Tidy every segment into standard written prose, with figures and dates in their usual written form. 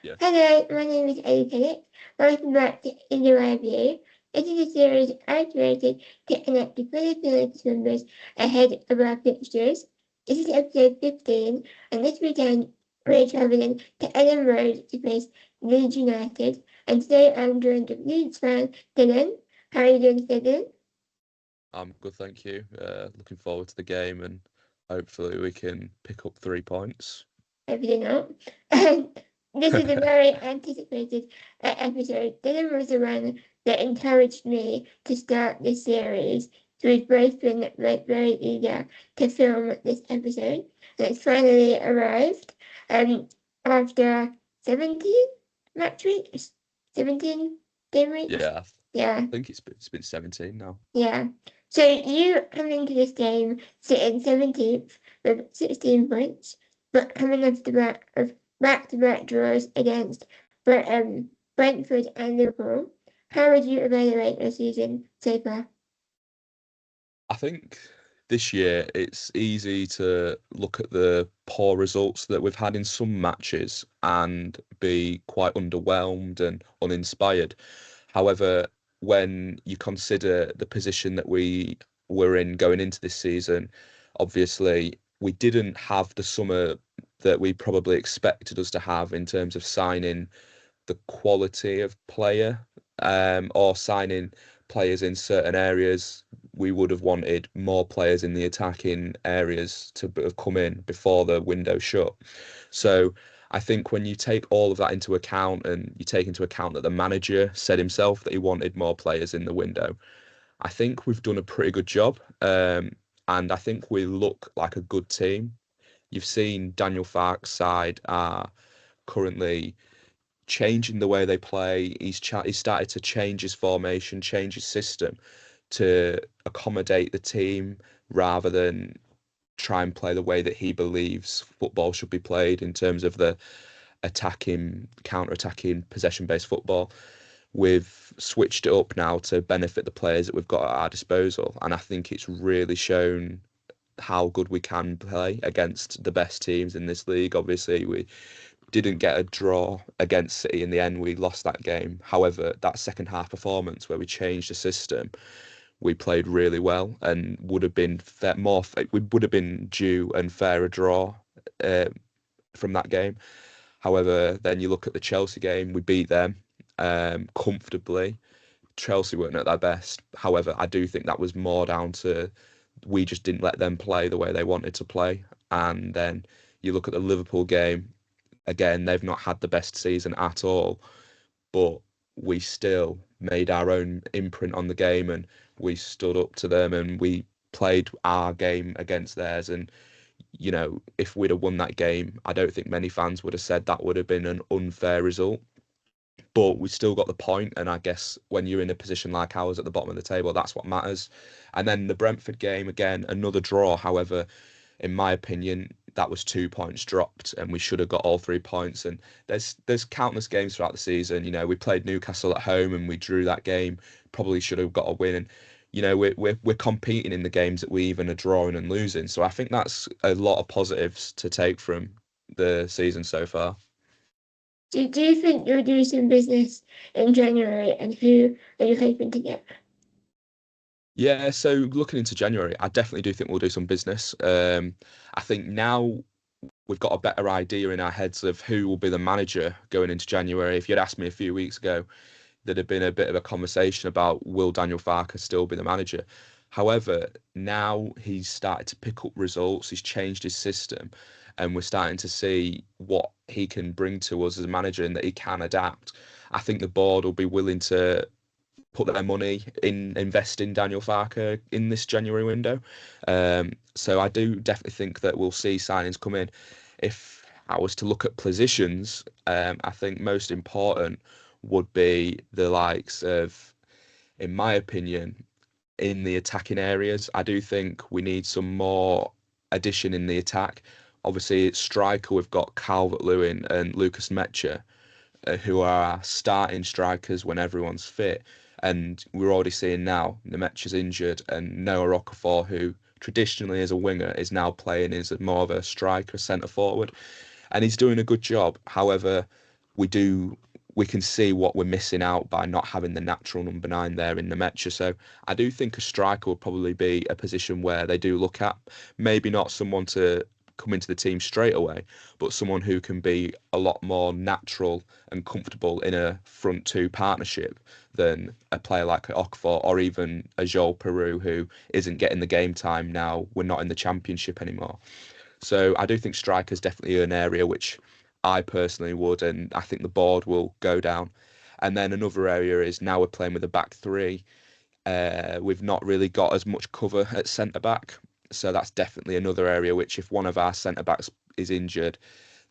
Yeah. Hello, my name is Ellie Phillips. Welcome back to In the Review. This is a series I created to connect the Philippines members ahead of our fixtures. This is episode 15, and this weekend we're travelling to Elland Road to face Leeds United. And today I'm joined with Leeds fan Dylan. How are you doing today, Dylan? I'm good, thank you. Looking forward to the game and hopefully we can pick up 3 points. Hopefully not. This is a very anticipated episode. Dylan was the one that encouraged me to start this series. So we've both been very eager to film this episode. And it's finally arrived after 17 match weeks? 17 game weeks? Yeah, I Yeah, think it's been 17 now. yeah. So you coming into this game sitting 17th with 16 points, but coming off the back of back-to-back draws against Brentford and Liverpool. How would you evaluate your season so far? I think this year it's easy to look at the poor results that we've had in some matches and be quite underwhelmed and uninspired. However, when you consider the position that we were in going into this season, obviously we didn't have the summer that we probably expected us to have in terms of signing the quality of player or signing players in certain areas. We would have wanted more players in the attacking areas to have come in before the window shut. So I think when you take all of that into account and you take into account that the manager said himself that he wanted more players in the window, I think we've done a pretty good job. And I think we look like a good team. You've seen Daniel Farke's side are currently changing the way they play. He's started to change his formation, change his system to accommodate the team rather than try and play the way that he believes football should be played in terms of the attacking, counter-attacking, possession-based football. We've switched it up now to benefit the players that we've got at our disposal, and I think it's really shown how good we can play against the best teams in this league. Obviously, we didn't get a draw against City in the end. We lost that game. However, that second half performance where we changed the system, we played really well and would have been we would have been due and fair a draw uh, from that game. However, then you look at the Chelsea game, we beat them comfortably. Chelsea weren't at their best. However, I do think that was more down to we just didn't let them play the way they wanted to play. And then you look at the Liverpool game, again, they've not had the best season at all, but we still made our own imprint on the game and we stood up to them and we played our game against theirs. And, if we'd have won that game, I don't think many fans would have said that would have been an unfair result. But we still got the point, and I guess when you're in a position like ours at the bottom of the table, that's what matters. And then the Brentford game, again, another draw. However, in my opinion, that was 2 points dropped, and we should have got all 3 points. And there's countless games throughout the season. We played Newcastle at home and we drew that game. Probably should have got a win. And we're competing in the games that we even are drawing and losing. So I think that's a lot of positives to take from the season so far. Do you think you'll do some business in January, and who are you hoping to get? Yeah, so looking into January, I definitely do think we'll do some business. I think now we've got a better idea in our heads of who will be the manager going into January. If you'd asked me a few weeks ago, there'd have been a bit of a conversation about will Daniel Farke still be the manager. However, now he's started to pick up results, he's changed his system, and we're starting to see what he can bring to us as a manager and that he can adapt. I think the board will be willing to put their money in investing Daniel Farke in this January window. So I do definitely think that we'll see signings come in. If I was to look at positions, I think most important would be the likes of, in my opinion, in the attacking areas. I do think we need some more addition in the attack. Obviously, it's striker, we've got Calvert-Lewin and Lucas Mecha, who are starting strikers when everyone's fit. And we're already seeing now Nemecha's injured and Noah Okafor, who traditionally is a winger, is now playing as more of a striker, centre forward. And he's doing a good job. However, we can see what we're missing out by not having the natural number 9 there in the Metro. So I do think a striker will probably be a position where they do look at. Maybe not someone to come into the team straight away, but someone who can be a lot more natural and comfortable in a front two partnership than a player like Okafor or even a Joel Peru who isn't getting the game time now. We're not in the championship anymore. So I do think striker's definitely an area which I personally would, and I think the board will go down. And then another area is now we're playing with a back three. We've not really got as much cover at centre back. So that's definitely another area which, if one of our centre backs is injured,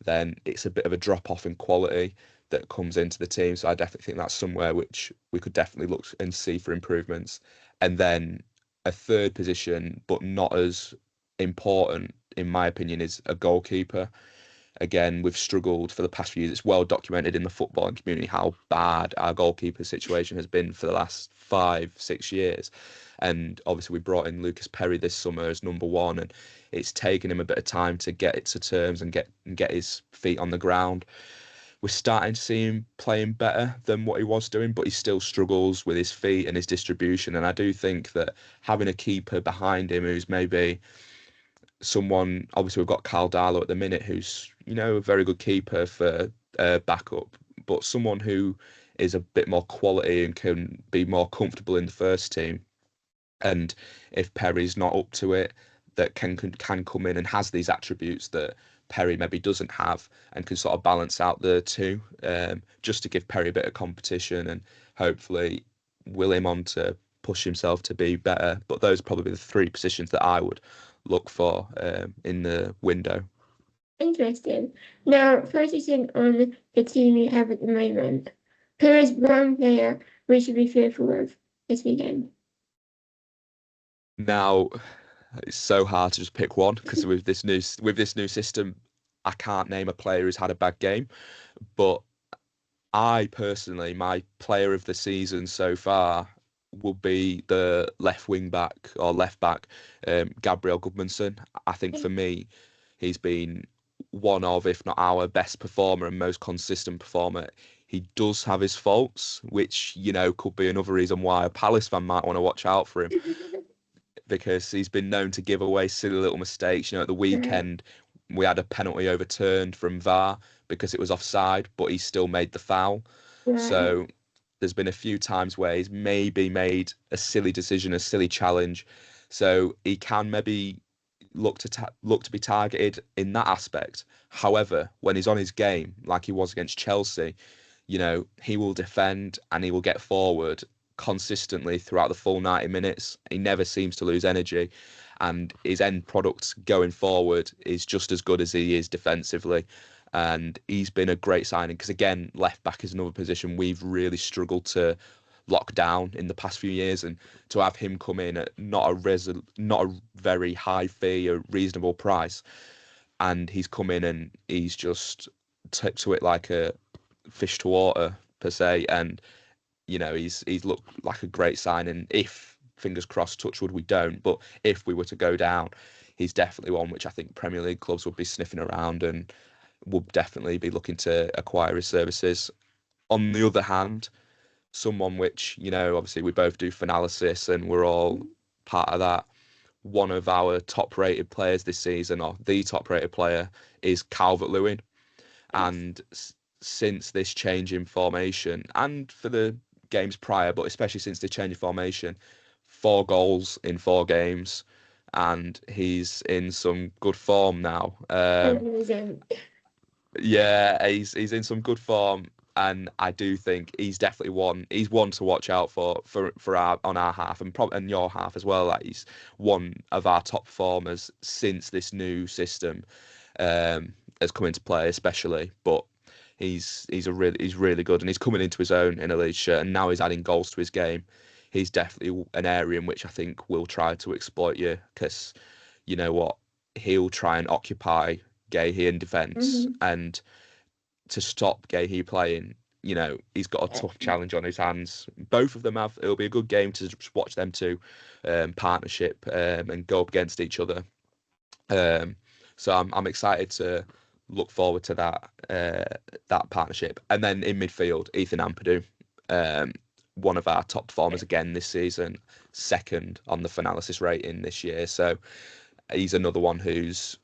then it's a bit of a drop off in quality that comes into the team. So I definitely think that's somewhere which we could definitely look and see for improvements. And then a third position, but not as important, in my opinion, is a goalkeeper. Again, we've struggled for the past few years. It's well documented in the footballing community how bad our goalkeeper situation has been for the last 5, 6 years. And obviously, we brought in Lucas Perry this summer as number one, and it's taken him a bit of time to get it to terms and get his feet on the ground. We're starting to see him playing better than what he was doing, but he still struggles with his feet and his distribution. And I do think that having a keeper behind him who's maybe someone, obviously we've got Carl Darlow at the minute, who's a very good keeper for backup, but someone who is a bit more quality and can be more comfortable in the first team. And if Perry's not up to it, that can come in and has these attributes that Perry maybe doesn't have, and can sort of balance out the two, just to give Perry a bit of competition and hopefully will him on to push himself to be better. But those are probably the three positions that I would look for in the window. Interesting. Now, focusing on the team you have at the moment, who is one player we should be fearful of this weekend? Now, it's so hard to just pick one because with this new system, I can't name a player who's had a bad game. But I personally, my player of the season so far will be the left wing back or left back, Gabriel Goodmanson. I think for me, he's been one of, if not our best performer and most consistent performer. He does have his faults, which, could be another reason why a Palace fan might want to watch out for him, because he's been known to give away silly little mistakes. At the weekend, we had a penalty overturned from VAR because it was offside, but he still made the foul. So there's been a few times where he's maybe made a silly decision, a silly challenge. So he can maybe look to be targeted in that aspect. However, when he's on his game, like he was against Chelsea, he will defend and he will get forward consistently throughout the full 90 minutes. He never seems to lose energy, and his end product going forward is just as good as he is defensively. And he's been a great signing because, again, left back is another position we've really struggled to lock down in the past few years, and to have him come in at not a very high fee, a reasonable price, and he's come in and he's just took to it like a fish to water per se, and he's looked like a great signing. If, fingers crossed, touch wood, we don't, but if we were to go down, he's definitely one which I think Premier League clubs would be sniffing around and would definitely be looking to acquire his services. On the other hand, someone which, obviously we both do Finalysis and we're all part of that. One of our top rated players this season, or the top rated player, is Calvert-Lewin. And since this change in formation, and for the games prior, but especially since the change in formation, 4 goals in 4 games, and he's in some good form now. Yeah, he's in some good form, and I do think he's definitely one. He's one to watch out for our on our half and your half as well. Like, he's one of our top performers since this new system has come into play, especially. But he's really good, and he's coming into his own in a Leeds shirt, and now he's adding goals to his game. He's definitely an area in which I think we'll try to exploit you, because you know what, he'll try and occupy Gahey in defence, and to stop Gahey playing, he's got a tough challenge on his hands. Both of them have. It'll be a good game to just watch them two partnership and go up against each other. So I'm excited to look forward to that partnership. And then in midfield, Ethan Ampadu, um, one of our top performers again this season, second on the Finalysis rating this year. So he's another one who's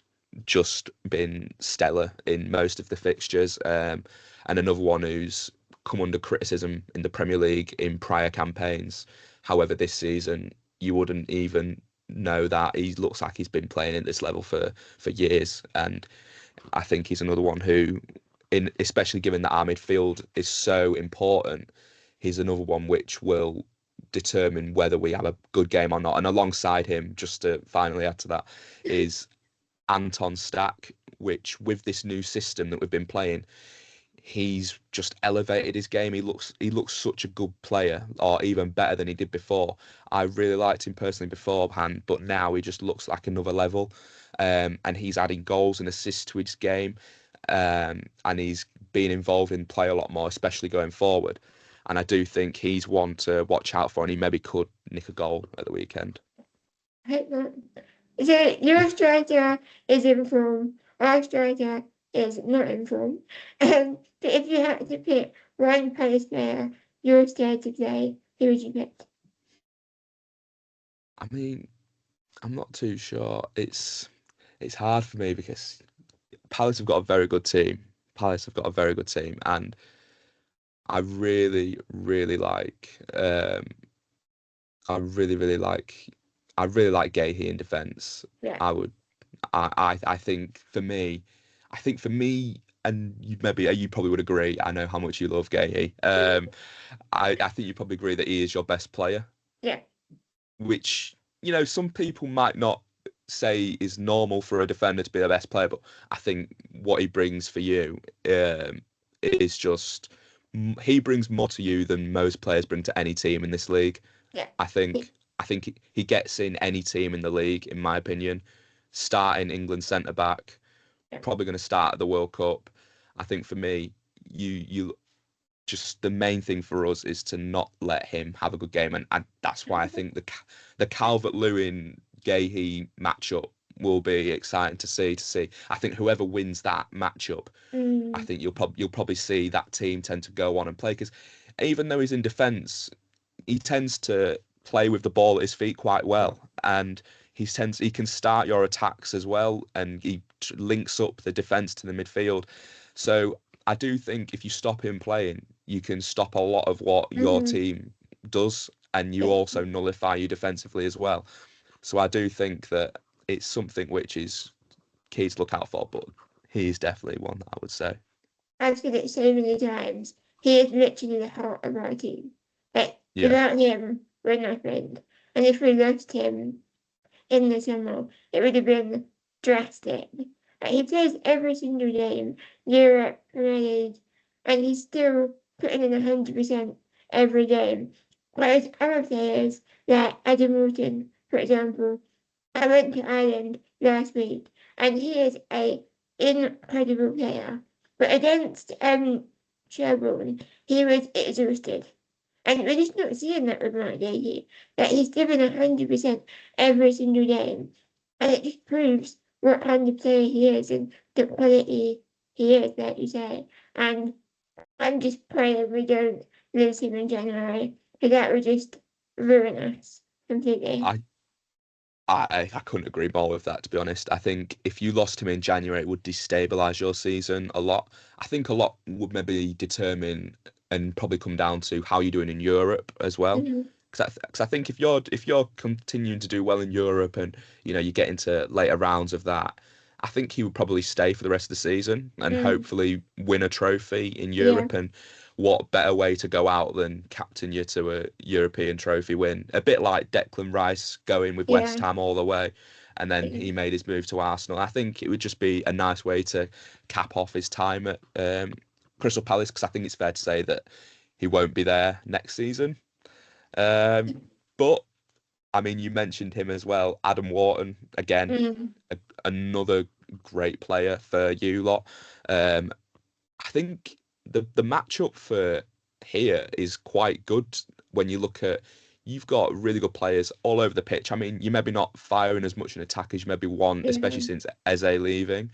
just been stellar in most of the fixtures, and another one who's come under criticism in the Premier League in prior campaigns. However, this season you wouldn't even know that. He looks like he's been playing at this level for years, and I think he's another one who, in especially given that our midfield is so important, he's another one which will determine whether we have a good game or not. And alongside him, just to finally add to that, is Anton Stack, which with this new system that we've been playing, he's just elevated his game. He looks such a good player, or even better than he did before. I really liked him personally beforehand, but now he just looks like another level. And he's adding goals and assists to his game, and he's being involved in play a lot more, especially going forward. And I do think he's one to watch out for, and he maybe could nick a goal at the weekend. I hope not. So your striker is in form, our striker is not in form. But if you had to pick one Palace player you're scared to play, who would you pick? I mean, I'm not too sure. It's hard for me because Palace have got a very good team. Palace have got a very good team, and I really, really like. I really, really like. I really like Gahey in defence. Yeah. I would. I think for me, and you probably would agree. I know how much you love Gahey. I think you probably agree that he is your best player, Yeah. which some people might not say is normal for a defender to be the best player, but I think what he brings for you is just he brings more to you than most players bring to any team in this league. Yeah. I think I think he gets in any team in the league, in my opinion. Starting England centre back, Yeah. probably going to start at the World Cup. I think for me, you just the main thing for us is to not let him have a good game, and that's why I think the Calvert-Lewin Gahey matchup will be exciting to see. I think whoever wins that matchup, I Mm, think you'll probably see that team tend to go on and play, because even though he's in defence, he tends to play with the ball at his feet quite well, and he can start your attacks as well, and he links up the defence to the midfield. So I do think if you stop him playing, you can stop a lot of what your mm, team does, and you yeah. also nullify you defensively as well. So I do think that it's something which is key to look out for, but he's definitely one that I would say. I've said it so many times. He is literally the heart of our team. Like, Yeah, without him, we're nothing. And if we lost him in the summer, it would have been drastic. Like, he plays every single game, Europe, Premier League, and he's still putting in 100% every game. Whereas other players, like Adam Walton, for example, I went to Ireland last week, and he is a incredible player. But against Sherborne, he was exhausted. And we're just not seeing that with Mark Leahy. That he's given 100% every single game. And it just proves what kind of player he is and the quality he is, like you say. And I'm just praying we don't lose him in January, because that would just ruin us completely. I I couldn't agree more with that, to be honest. I think if you lost him in January, it would destabilise your season a lot. I think a lot would maybe determine and probably come down to how you're doing in Europe as well. Mhm. Because I think if you're continuing to do well in Europe, and you get into later rounds of that, I think he would probably stay for the rest of the season and Mm, hopefully win a trophy in yeah, Europe. And what better way to go out than captain you to a European trophy win? A bit like Declan Rice going with West yeah. Ham all the way, and then he Mm, made his move to Arsenal. I think it would just be a nice way to cap off his time at Crystal Palace, because I think it's fair to say that he won't be there next season. Um, but I mean, you mentioned him as well, Adam Wharton. Again, mm, another great player for you lot. Um, I think the matchup for here is quite good when you look at. You've got really good players all over the pitch. I mean, you're maybe not firing as much in attack as you maybe want, especially mm, since Eze leaving.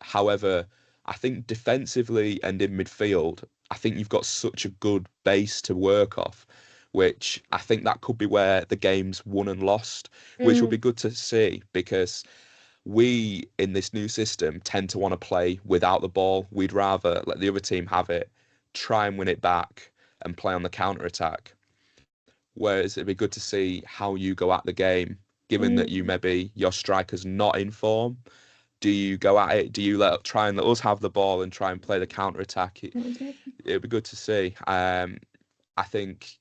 However, I think defensively and in midfield, I think you've got such a good base to work off, which I think that could be where the game's won and lost, which would be Mm, good to see because we in this new system tend to want to play without the ball. We'd rather let the other team have it, try and win it back, and play on the counter attack. Whereas it'd be good to see how you go at the game, given that you mm. maybe your striker's not in form. Do you go at it? Do you try and let us have the ball and try and play the counter attack? It'd be good to see. I think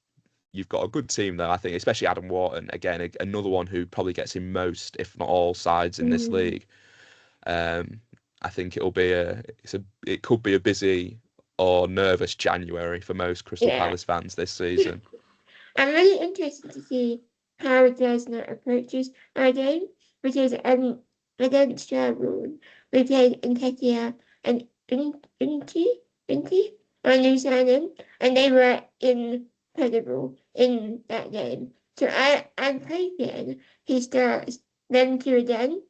you've got a good team there. I think, especially Adam Wharton, again, another one who probably gets in most, if not all, sides in this Mm, league. Um, I think it could be a busy or nervous January for most Crystal yeah. Palace fans this season. I'm really interested to see how Glasner approaches our game because against Sherborne we played Nketiah and Inti on New Zealand and they were incredible in that game. So I'm hoping he starts them two again,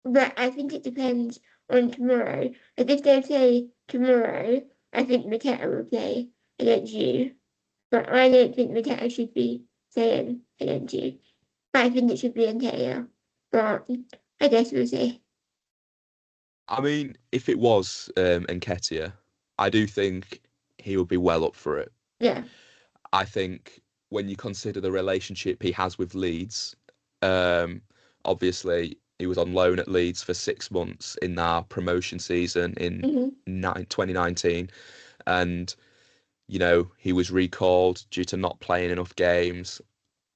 but I think it depends on tomorrow. Like if they play tomorrow, I think Mateta will play against you. But I don't think the cat should be saying energy. But I think it should be in Teo. But I guess we'll see. I mean, if it was Nketiah, I do think he would be well up for it. Yeah. I think when you consider the relationship he has with Leeds, um, obviously he was on loan at Leeds for 6 months in our promotion season in Mm-hmm. 2019, and he was recalled due to not playing enough games.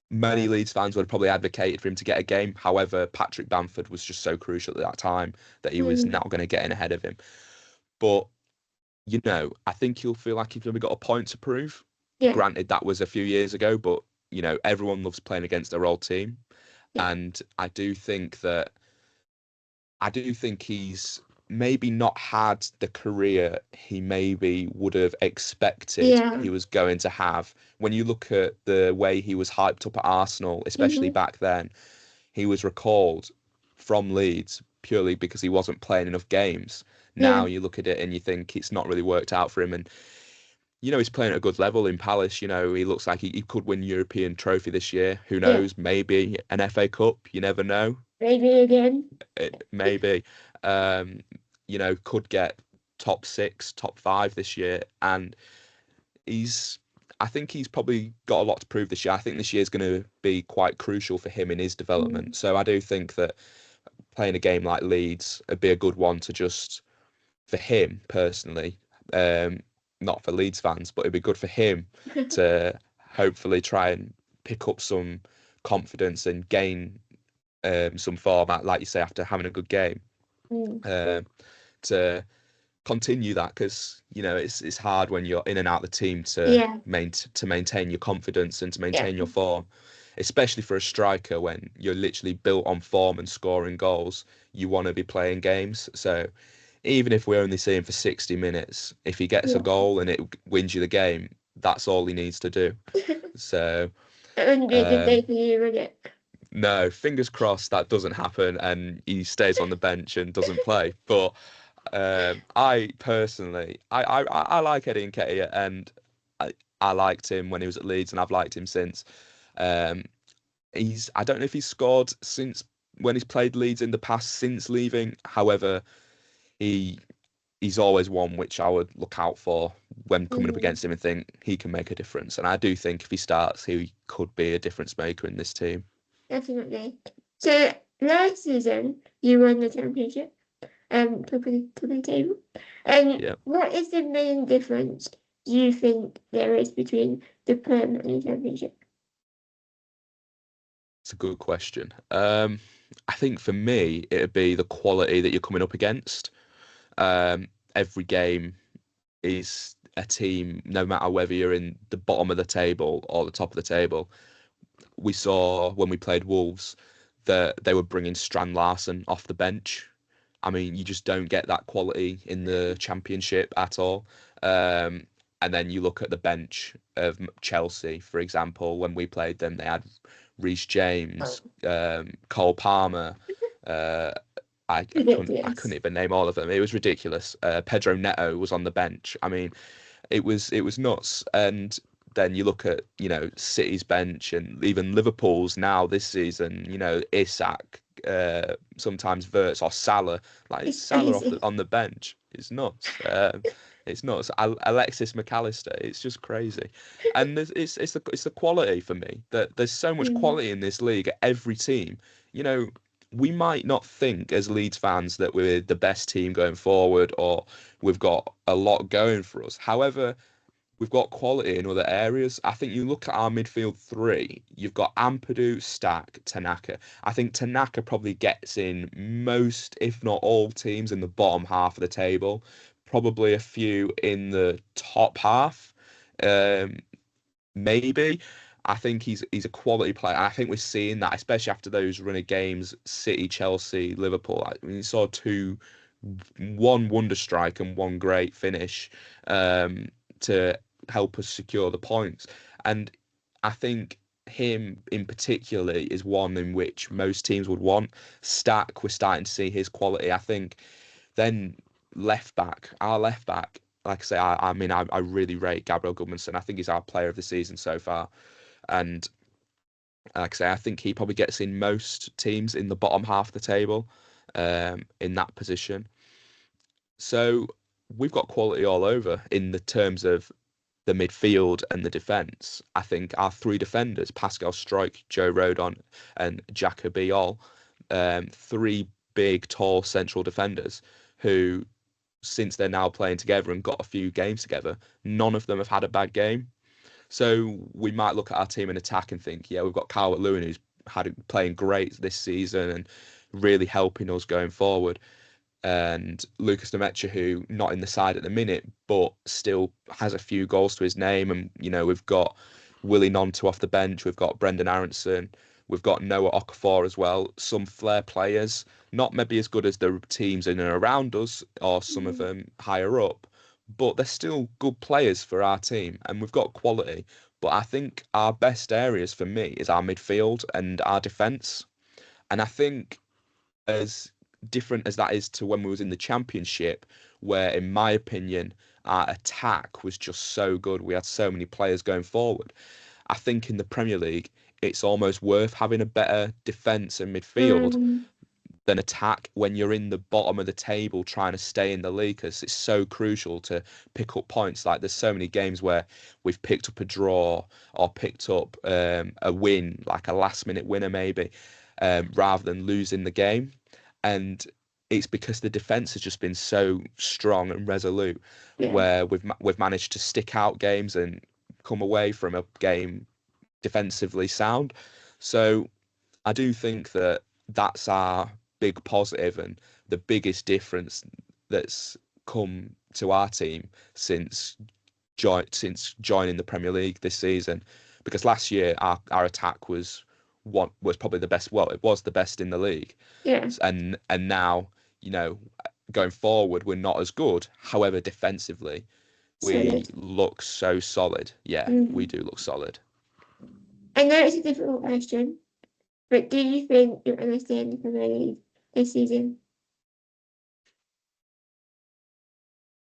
Many Leeds fans would have probably advocated for him to get a game. However, Patrick Bamford was just so crucial at that time that he was Mm-hmm. now going to get in ahead of him. But I think he'll feel like he's maybe got a point to prove. Yeah. Granted, that was a few years ago, but everyone loves playing against their old team, Yeah. and I do think he's maybe not had the career he maybe would have expected Yeah. he was going to have. When you look at the way he was hyped up at Arsenal, especially Mm-hmm. back then, he was recalled from Leeds purely because he wasn't playing enough games. Yeah. Now you look at it and you think it's not really worked out for him. And, he's playing at a good level in Palace. He looks like he could win European trophy this year. Who Yeah. knows? Maybe an FA Cup. You never know. Maybe again. Maybe. Um, could get top six, top five this year. And he's I think he's probably got a lot to prove this year. I think this year is going to be quite crucial for him in his Mm. development. So I do think that playing a game like Leeds would be a good one to just for him personally, um, not for Leeds fans, but it'd be good for him to hopefully try and pick up some confidence and gain some form, like you say, after having a good game, Mm. um, to continue that because it's hard when you're in and out of the team Yeah. to maintain your confidence and to Yeah. maintain your form, especially for a striker when you're literally built on form and scoring goals. You want to be playing games, so even if we only see him for 60 minutes, if he gets a Yeah. goal and it wins you the game, that's all he needs to do. So That wouldn't be a good day um, for you, would it? no, fingers crossed that doesn't happen and he stays on the bench and doesn't play. But I personally, I like Eddie Nketiah, and I liked him when he was at Leeds, and I've liked him since. Um, I don't know if he's scored since when he's played Leeds in the past since leaving. However, he he's always one which I would look out for when coming up Mm. against him and think he can make a difference. And I do think if he starts, he could be a difference maker in this team. Definitely. So last season you won the championship, top of the table. And Yeah, what is the main difference you think there is between the Prem and the Championship? it's a good question. I think for me, it'd be the quality that you're coming up against. Every game is a team, no matter whether you're in the bottom of the table or the top of the table. We saw when we played Wolves that they were bringing Strand Larsen off the bench. I mean, you just don't get that quality in the Championship at all. Um, and then you look at the bench of Chelsea, for example, when we played them, they had Reece Oh, James, Cole Palmer, uh, I Ridiculous. couldn't even name all of them. It was ridiculous. Pedro Neto was on the bench. I mean, it was nuts. And then you look at, City's bench and even Liverpool's now this season, Isak, sometimes Verts or Salah, like It's Salah crazy. on the bench. It's nuts. It's nuts. Alexis McAllister, it's just crazy. And it's the quality for me that there's so much Mm, quality in this league at every team. You know, we might not think as Leeds fans that we're the best team going forward or we've got a lot going for us. However, we've got quality in other areas. I think you look at our midfield three, you've got Ampadu, Stack, Tanaka. I think Tanaka probably gets in most, if not all, teams in the bottom half of the table, probably a few in the top half. Um, maybe. I think he's a quality player. I think we're seeing that, especially after those run of games, City, Chelsea, Liverpool. I mean, you saw one wonder strike and one great finish to help us secure the points. And I think him in particular is one in which most teams would want. Stack, we're starting to see his quality. I think then our left back, like I say, I mean, I really rate Gabriel Goodmanson. I think he's our player of the season so far. And like I say, I think he probably gets in most teams in the bottom half of the table in that position. So we've got quality all over in the terms of the midfield and the defence. I think our three defenders, Pascal Struijk, Joe Rodon, and Jacoby All, three big, tall central defenders who, since they're now playing together and got a few games together, none of them have had a bad game. So we might look at our team in attack and think, yeah, we've got Calvert-Lewin who's playing great this season and really helping us going forward, and Lucas Demetra, who not in the side at the minute, but still has a few goals to his name. And we've got Willie Gnonto off the bench, we've got Brendan Aronson, we've got Noah Okafor as well. Some flair players, not maybe as good as the teams in and around us, or some of mm, them higher up, but they're still good players for our team, and we've got quality. But I think our best areas for me is our midfield and our defence. And I think as different as that is to when we was in the championship, where in my opinion our attack was just so good. We had so many players going forward. I think in the Premier League, it's almost worth having a better defence and midfield mm, than attack when you're in the bottom of the table trying to stay in the league, because it's so crucial to pick up points. Like there's so many games where we've picked up a draw or picked up a win, like a last minute winner maybe, rather than losing the game. And it's because the defense has just been so strong and resolute, yeah. where we've managed to stick out games and come away from a game defensively sound. So I do think that that's our big positive and the biggest difference that's come to our team since joining the Premier League this season. Because last year our attack was probably the best. Well, it was the best in the league, Yeah. and now you know going forward we're not as good. However, defensively we Solid. look so solid. Yeah, we Mm. do look solid. I know it's a difficult question, but do you think you understand the Premier League this season?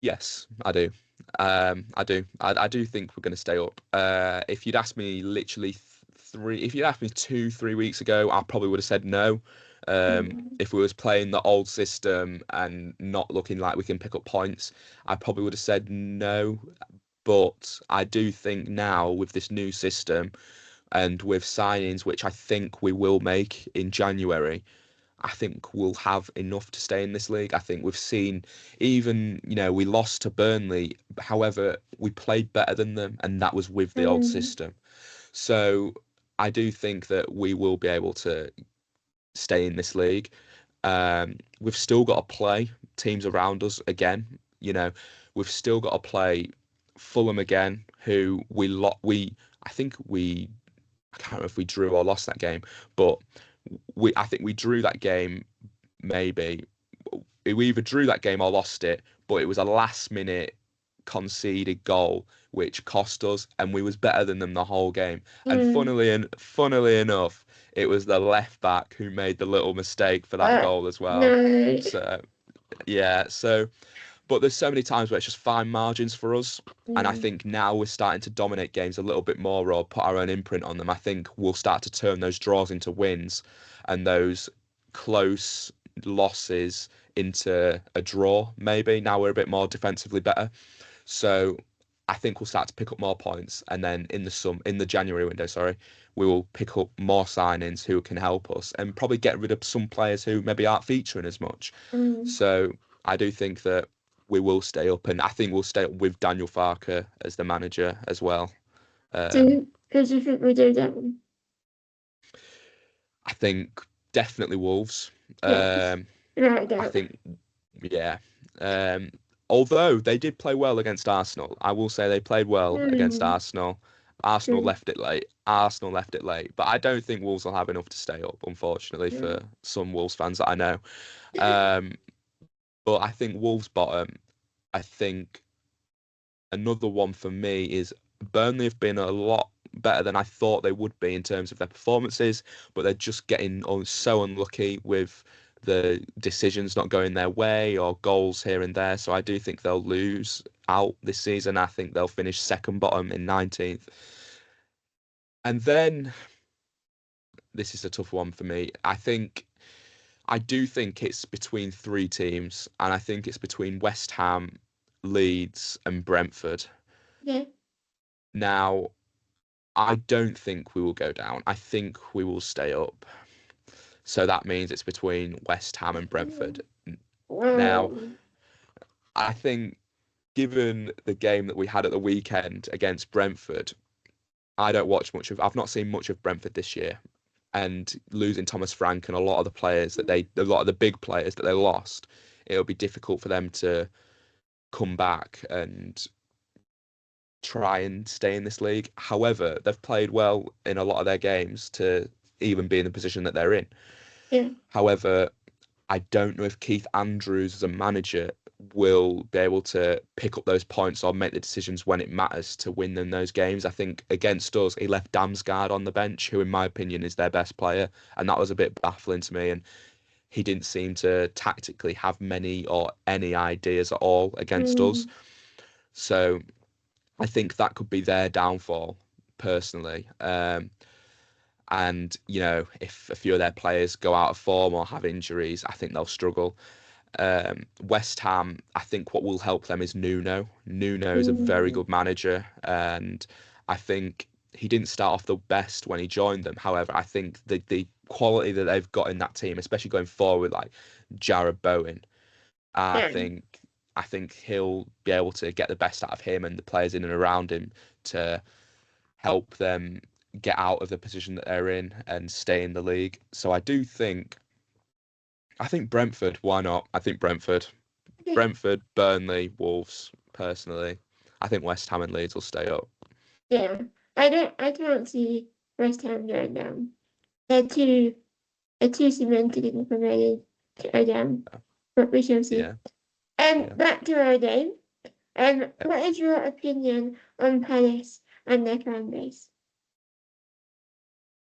Yes, I do. I do. I do think we're going to stay up. If you'd asked me literally if you'd asked me 2, 3 weeks ago, I probably would have said no. Mm, If we was playing the old system and not looking like we can pick up points, I probably would have said no. But I do think now with this new system and with signings, which I think we will make in January, I think we'll have enough to stay in this league. I think we've seen, even, we lost to Burnley. However, we played better than them, and that was with the old mm, system. So I do think that we will be able to stay in this league. We've still got to play teams around us again. You know, we've still got to play Fulham again, who I think I can't remember if we drew or lost that game, but I think we drew that game maybe. We either drew that game or lost it, but it was a last minute conceded goal which cost us, and we was better than them the whole game. And Mm. funnily enough, it was the left back who made the little mistake for that Uh, goal as well. no. So yeah, but there's so many times where it's just fine margins for us. And I Mm. think now we're starting to dominate games a little bit more or put our own imprint on them. I think we'll start to turn those draws into wins and those close losses into a draw, maybe. Now we're a bit more defensively better. So I think we'll start to pick up more points. And then in the January window, sorry, we will pick up more signings who can help us and probably get rid of some players who maybe aren't featuring as much. Mm. So I do think that we will stay up, and I think we'll stay up with Daniel Farker as the manager as well. So Um, who do you think will do that one? I think definitely Wolves. Yes. Um, Without I doubt. think, yeah. Um, Although they did play well against Arsenal, I will say they played well against Mm. Arsenal. Arsenal True. left it late. Arsenal left it late, but I don't think Wolves will have enough to stay up, unfortunately, True. for some Wolves fans that I know. Um, but I think Wolves bottom. I think another one for me is Burnley have been a lot better than I thought they would be in terms of their performances, but they're just getting so unlucky with the decisions not going their way or goals here and there. So I do think they'll lose out this season. I think they'll finish second bottom in 19th. And then this is a tough one for me. I do think it's between three teams, and I think it's between West Ham, Leeds, and Brentford. Yeah. Now, I don't think we will go down. I think we will stay up. So that means it's between West Ham and Brentford. Now, Wow. I think given the game that we had at the weekend against Brentford, I've not seen much of Brentford this year. And losing Thomas Frank and a lot of the big players that they lost, it'll be difficult for them to come back and try and stay in this league. However, they've played well in a lot of their games to even be in the position that they're in. Yeah. However, I don't know if Keith Andrews as a manager will be able to pick up those points or make the decisions when it matters to win them those games. I think against us, he left Damsgaard on the bench, who in my opinion is their best player, and that was a bit baffling to me. And he didn't seem to tactically have many or any ideas at all against us. Mm. So I think that could be their downfall, personally. And, if a few of their players go out of form or have injuries, I think they'll struggle. West Ham, I think what will help them is Nuno. Nuno is a very Mm. good manager, and I think he didn't start off the best when he joined them. However, I think the quality that they've got in that team, especially going forward, like Jared Bowen, I Yeah. think I think he'll be able to get the best out of him and the players in and around him to help them get out of the position that they're in and stay in the league. So I think Brentford, why not? I think Okay. Brentford, Burnley, Wolves, personally. I think West Ham and Leeds will stay up. Yeah. I can't see West Ham going down. They're too cemented in the Premier League to go down. But we shall see. Yeah, And yeah. back to our game. What is your opinion on Palace and their fan base?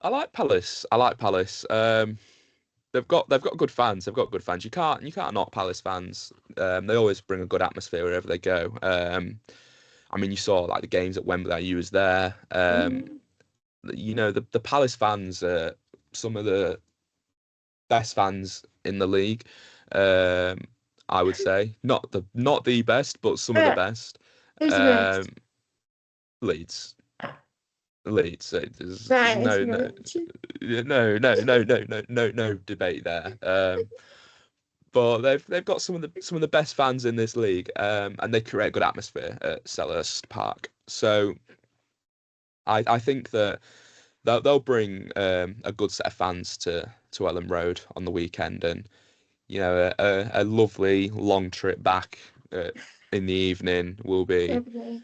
I like Palace. I like Palace. They've got good fans. They've got good fans. You can't knock Palace fans. They always bring a good atmosphere wherever they go. I mean, you saw like the games at Wembley. You was there. Mm. The Palace fans are some of the best fans in the league. Um, I would say not the best, but some of the Uh, best. who's the Um, best? Leeds, Leeds. There's Right, it's no no not. no debate there. But they've got some of the best fans in this league, and they create a good atmosphere at Selhurst Park. So I think that they'll bring a good set of fans to Elland Road on the weekend, and a lovely long trip back in the evening will be Definitely.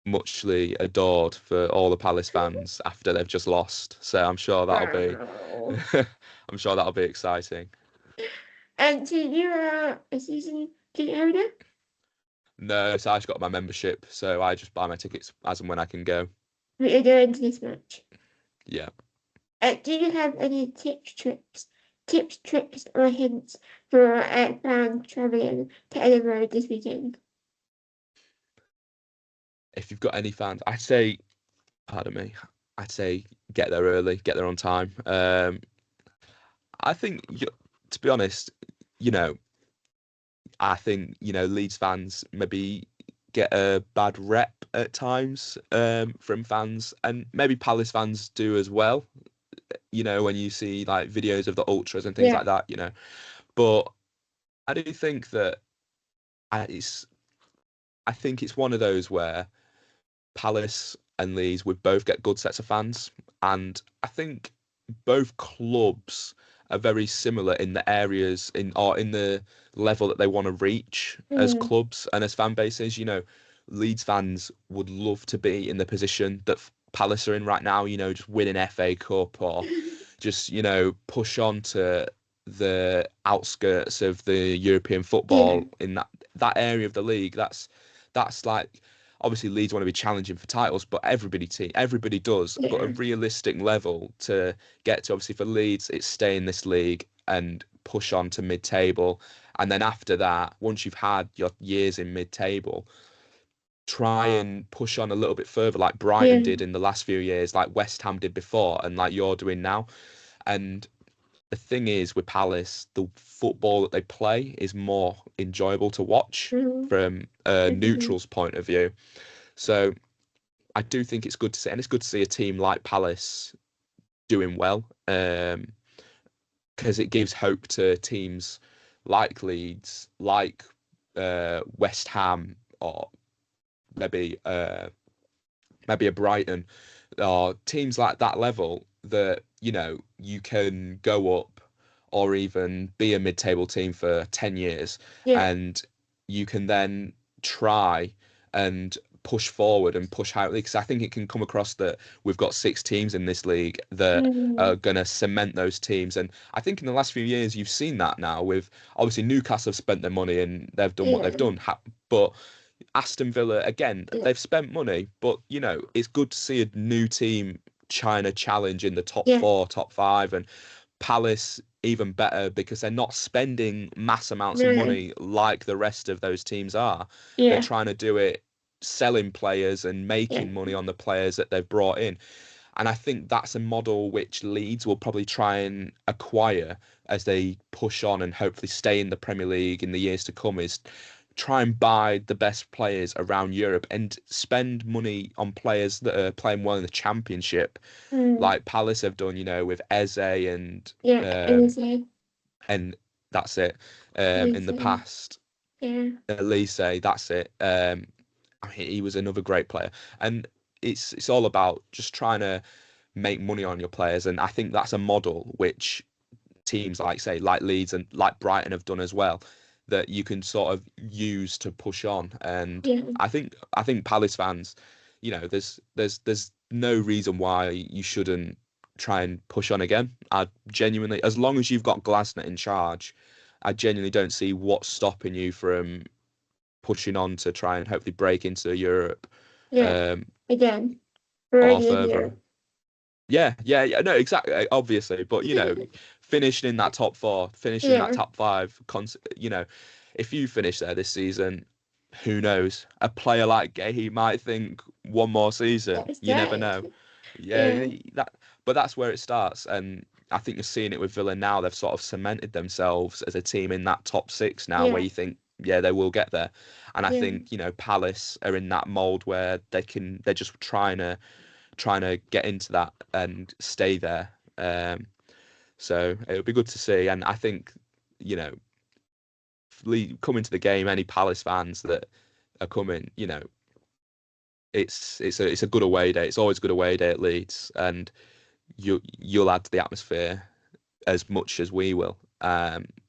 muchly adored for all the Palace fans after they've just lost. So I'm sure that'll be Wow. I'm sure that'll be exciting. And so you are a season ticket holder? No, so I just got my membership, so I just buy my tickets as and when I can go. But you're going to this match. Yeah. Do you have any tips, tricks, or hints for fans traveling to Elland Road this weekend? If you've got any fans, I'd say, pardon me, I'd say get there early, get there on time. I think, to be honest, you know, I think, Leeds fans maybe get a bad rep at times from fans, and maybe Palace fans do as well. When you see like videos of the ultras and things Yeah. like that, But I do think that it's. I think it's one of those where Palace and Leeds would both get good sets of fans, and I think both clubs are very similar in the areas in the level that they want to reach as Mm. clubs and as fan bases. Leeds fans would love to be in the position that Palace are in right now. Just win an FA Cup or just push on to the outskirts of the European Yeah. football in that area of the league. That's like obviously Leeds want to be challenging for titles, but everybody does. But a Yeah. realistic level to get to, obviously for Leeds, it's stay in this league and push on to mid-table, and then after that, once you've had your years in mid-table, try and push on a little bit further, like Brighton Yeah. did in the last few years, like West Ham did before, and like you're doing now. And the thing is with Palace, the football that they play is more enjoyable to watch Mm. from a Definitely. neutral's point of view. So I do think it's good to see, and it's good to see a team like Palace doing well, because it gives hope to teams like Leeds, like West Ham, or maybe maybe a Brighton, or teams like that level that you can go up or even be a mid-table team for 10 years, Yeah. and you can then try and push forward and push out, because I think it can come across that we've got 6 teams in this league that Mm. are going to cement those teams. And I think in the last few years you've seen that now with obviously Newcastle have spent their money and they've done what they've Yeah. done, but Aston Villa, again, Yeah. they've spent money, but it's good to see a new team trying to challenge in the top Yeah. four, top five, and Palace even better because they're not spending mass amounts of No. money like the rest of those teams are. They're Yeah. trying to do it selling players and Yeah. making money on the players that they've brought in. And I think that's a model which Leeds will probably try and acquire as they push on and hopefully stay in the Premier League in the years to come, is try and buy the best players around Europe and spend money on players that are playing well in the Championship, Mm. like Palace have done, with Eze Yeah. um, Elise. and that's it. In Elise. the past, Yeah. Elise, that's it. I mean, he was another great player, and it's all about just trying to make money on your players, and I think that's a model which teams like say like Leeds and like Brighton have done as well, that you can sort of use to push on. And Yeah. I think Palace fans, there's no reason why you shouldn't try and push on again. I genuinely, as long as you've got Glasner in charge, I genuinely don't see what's stopping you from pushing on to try and hopefully break into Europe, Yeah. um, Again. We're or already in further. Europe. Yeah, yeah, yeah. No, exactly. Obviously, but finishing in that top four, finishing in that Yeah. top five, if you finish there this season, who knows? A player like Gay, he might think one more season. That's You never right. know. Yeah, Yeah. but that's where it starts, and I think you're seeing it with Villa now. They've sort of cemented themselves as a team in that top six now, where Yeah. you think, yeah, they will get there. And I Yeah. think Palace are in that mold where they're just trying to get into that and stay there. So it would be good to see. And I think, you know, coming to the game, any Palace fans that are coming, it's a good away day. It's always a good away day at Leeds, and you'll add to the atmosphere as much as we will.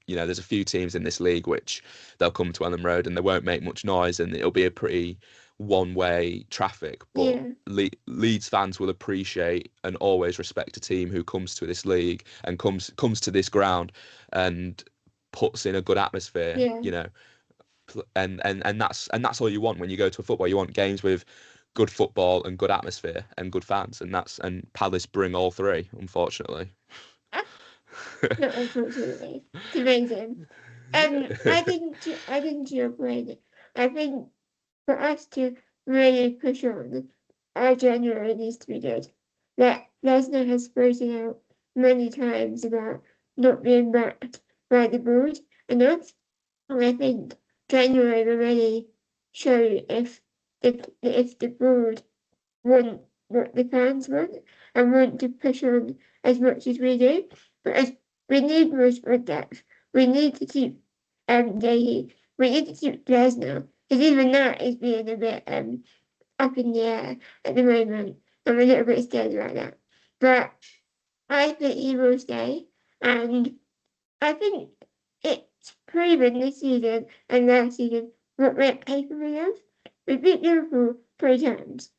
There's a few teams in this league which they'll come to Elland Road and they won't make much noise, and it'll be a pretty one-way traffic. But Yeah. Leeds fans will appreciate and always respect a team who comes to this league and comes to this ground and puts in a good atmosphere. Yeah. and that's all you want when you go to a football. You want games with good football and good atmosphere and good fans, and Palace bring all three, unfortunately. Not unfortunately. It's amazing. I think to your point, I think for us to really push on, our January needs to be good. That Lesnar has spoken out many times about not being backed by the board enough. And I think January will really show if the board want what the fans want and want to push on as much as we do. But as we need more squad depth, we need to keep Gahey, we need to keep Glasnow, because even that is being a bit up in the air at the moment. I'm a little bit scared about that. But I think he will stay, and I think it's proven this season and last season what we're capable of. We beat Liverpool 3 times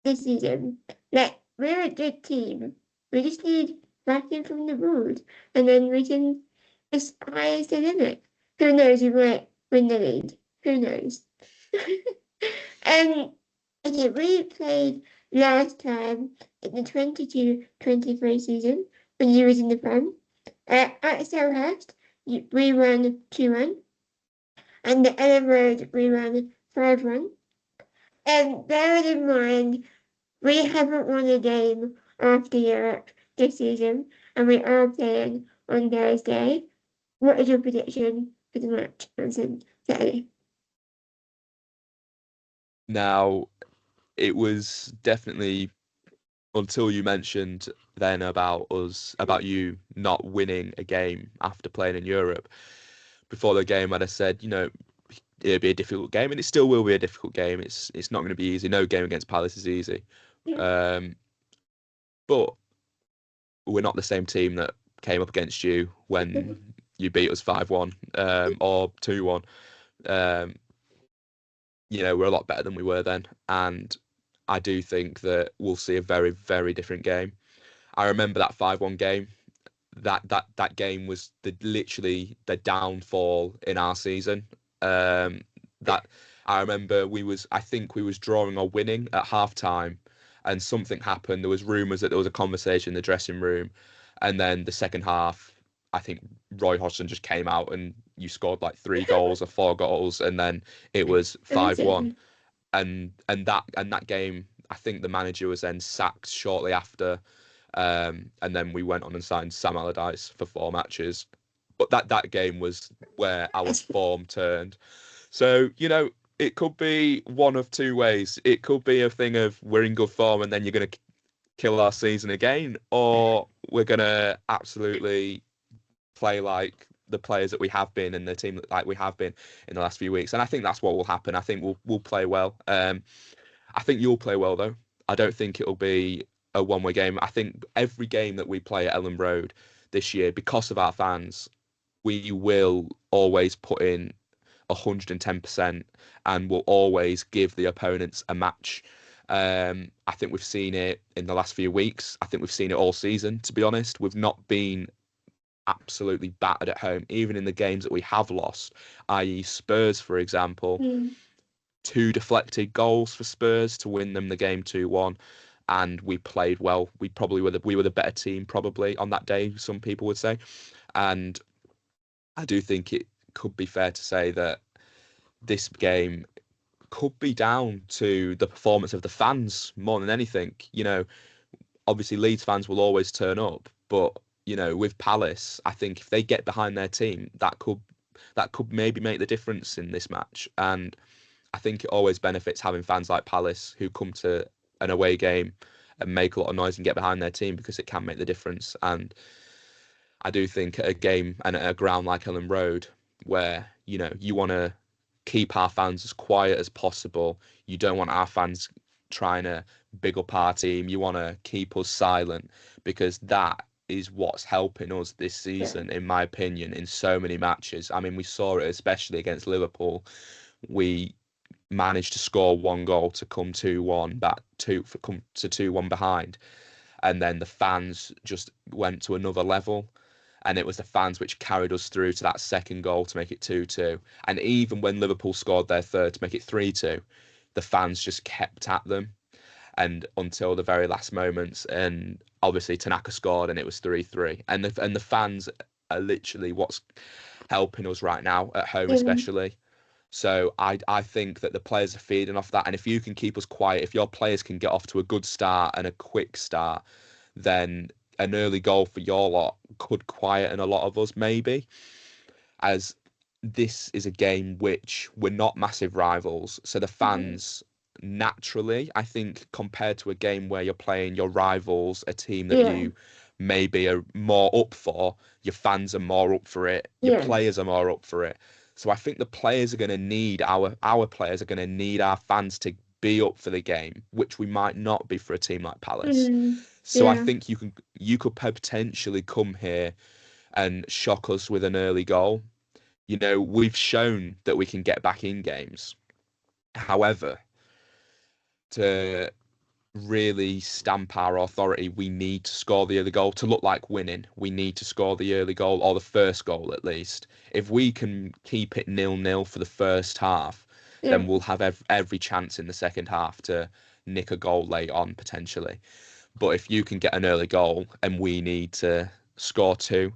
this season. Like, we're a good team. We just need backing from the board, and then we can aspire to the limit. Who knows, we might win the league. Who knows? um, okay, we played last time in the 22-23 season when you was in the Prem. At Selhurst, we won 2-1, and the Elland Road, we won 5-1. And bearing in mind, we haven't won a game after Europe this season, and we are playing on Thursday. What is your prediction for the match on Saturday? Now, it was definitely until you mentioned then about you not winning a game after playing in Europe. Before the game, I'd have said, it'll be a difficult game, and it still will be a difficult game. It's not going to be easy. No game against Palace is easy. Yeah. But we're not the same team that came up against you when you beat us 5-1 or 2-1. We're a lot better than we were then, and I do think that we'll see a very, very different game. I remember that 5-1 game. That game was literally the downfall in our season. That I remember I think we was drawing or winning at half time, and something happened. There was rumours that there was a conversation in the dressing room, and then the second half, I think Roy Hodgson just came out and you scored like 3 goals or 4 goals, and then it was 5-1. And that game, I think the manager was then sacked shortly after, and then we went on and signed Sam Allardyce for 4 matches. But that game was where our form turned. So it could be one of two ways. It could be a thing of we're in good form and then you're going to kill our season again, or we're going to absolutely play like the players that we have been and the team like we have been in the last few weeks. And I think that's what will happen. I think we'll play well. I think you'll play well though. I don't think it'll be a one-way game. I think every game that we play at Elland Road this year, because of our fans, we will always put in 110% and will always give the opponents a match. I think we've seen it in the last few weeks. I think we've seen it all season, to be honest. We've not been absolutely battered at home, even in the games that we have lost, i.e. Spurs, for example. 2 deflected goals for Spurs to win them the game 2-1, and we played well. We were the better team probably on that day, some people would say. And I do think it could be fair to say that this game could be down to the performance of the fans more than anything. Obviously Leeds fans will always turn up, but with Palace, I think if they get behind their team, that could maybe make the difference in this match. And I think it always benefits having fans like Palace who come to an away game and make a lot of noise and get behind their team, because it can make the difference. And I do think at a game and at a ground like Elland Road, where you want to keep our fans as quiet as possible, you don't want our fans trying to big up our team. You want to keep us silent, because that is what's helping us this season, in my opinion, in so many matches. I mean, we saw it especially against Liverpool. We managed to score 1 goal to come 2-1 back, come to 2-1 behind, and then the fans just went to another level. and it was the fans which carried us through to that second goal to make it 2-2. And even when Liverpool scored their third to make it 3-2, the fans just kept at them and until the very last moments. And obviously Tanaka scored and it was 3-3. And the fans are literally what's helping us right now at home, Yeah. especially. So I think that the players are feeding off that. And if you can keep us quiet, if your players can get off to a good start and a quick start, then an early goal for your lot could quieten a lot of us, maybe. As this is a game which we're not massive rivals. So the fans naturally, I think, compared to a game where you're playing your rivals, a team that Yeah. you maybe are more up for, your fans are more up for it, your Yeah. players are more up for it. So I think the players are going to need our players are going to need our fans to be up for the game, which we might not be for a team like Palace. So I Yeah. think you could potentially come here and shock us with an early goal. You know, we've shown that we can get back in games. However, to really stamp our authority, we need to score the early goal. To look like winning, we need to score the early goal or the first goal at least. If we can keep it 0-0 for the first half, Yeah. then we'll have every chance in the second half to nick a goal late on potentially. But if you can get an early goal and we need to score two,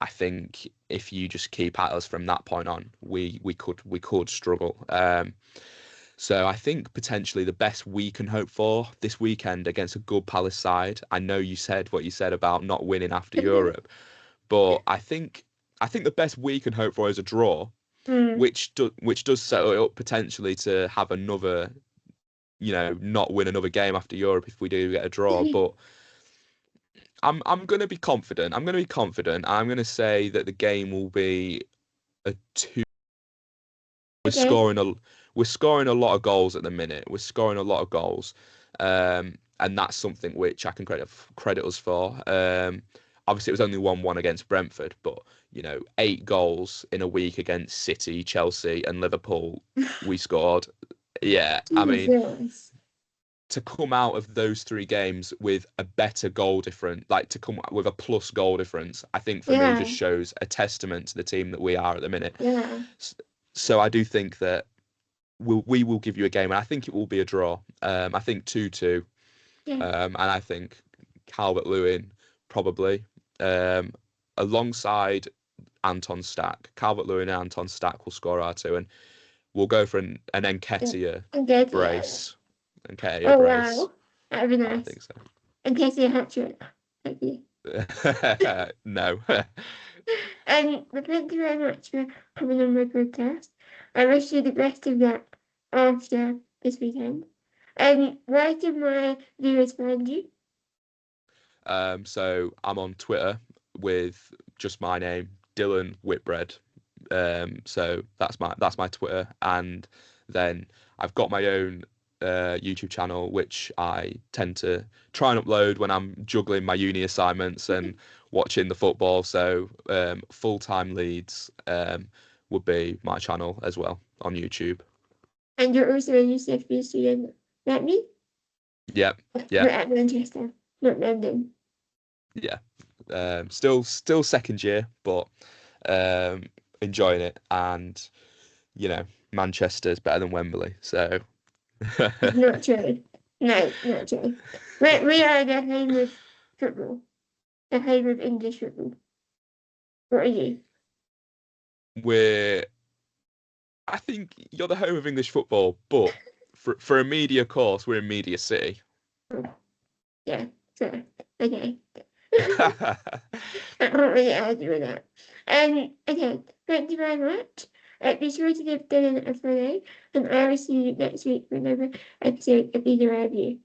I think if you just keep at us from that point on, we could struggle. So I think potentially the best we can hope for this weekend against a good Palace side. I know you said what you said about not winning after Europe, but I think the best we can hope for is a draw, which does set it up potentially to have another, not win another game after Europe if we do get a draw. But I'm going to be confident. I'm going to be confident. I'm going to say that the game will be a two. We're Okay. scoring a we're scoring a lot of goals at the minute. We're scoring a lot of goals, and that's something which I can credit us for. Obviously, it was only 1-1 against Brentford, but 8 goals in a week against City, Chelsea, and Liverpool. We scored. Yeah, I mean, Jesus. to come out of those 3 games with a better goal difference, like to come with a plus goal difference, I think for me just Yeah. shows a testament to the team that we are at the minute. Yeah. So I do think that we will give you a game, and I think it will be a draw. I think 2-2, Yeah. and I think Calvert-Lewin probably alongside Anton Stack. Calvert-Lewin and Anton Stack will score our two, and we'll go for an Yeah. Nketiah Okay. Yeah. brace. Nketiah Oh brace. wow. That'd be I nice. think so. In case you have to. Thank you. No. But thank you very much for coming on my podcast. I wish you the best of luck after this weekend. Where can my viewers find you? So I'm on Twitter with just my name, Dylan Whitbread. So that's my Twitter, and then I've got my own YouTube channel, which I tend to try and upload when I'm juggling my uni assignments and watching the football. So Full Time Leeds would be my channel as well on YouTube. And you're also a UCFB student, like me? Yep, But yep, at Manchester, not London. yeah. Still second year, but um, enjoying it, and Manchester's better than Wembley, so. Not true. No, not true. We are the home of football, the home of English football. What are you? we're I think you're the home of English football, but for a media course, we're in Media City. Oh, yeah, so, okay. I can't really argue with that. Okay, thank you very much. Be sure to give Dylan a follow, and I will see you next week for another episode of Either Of You.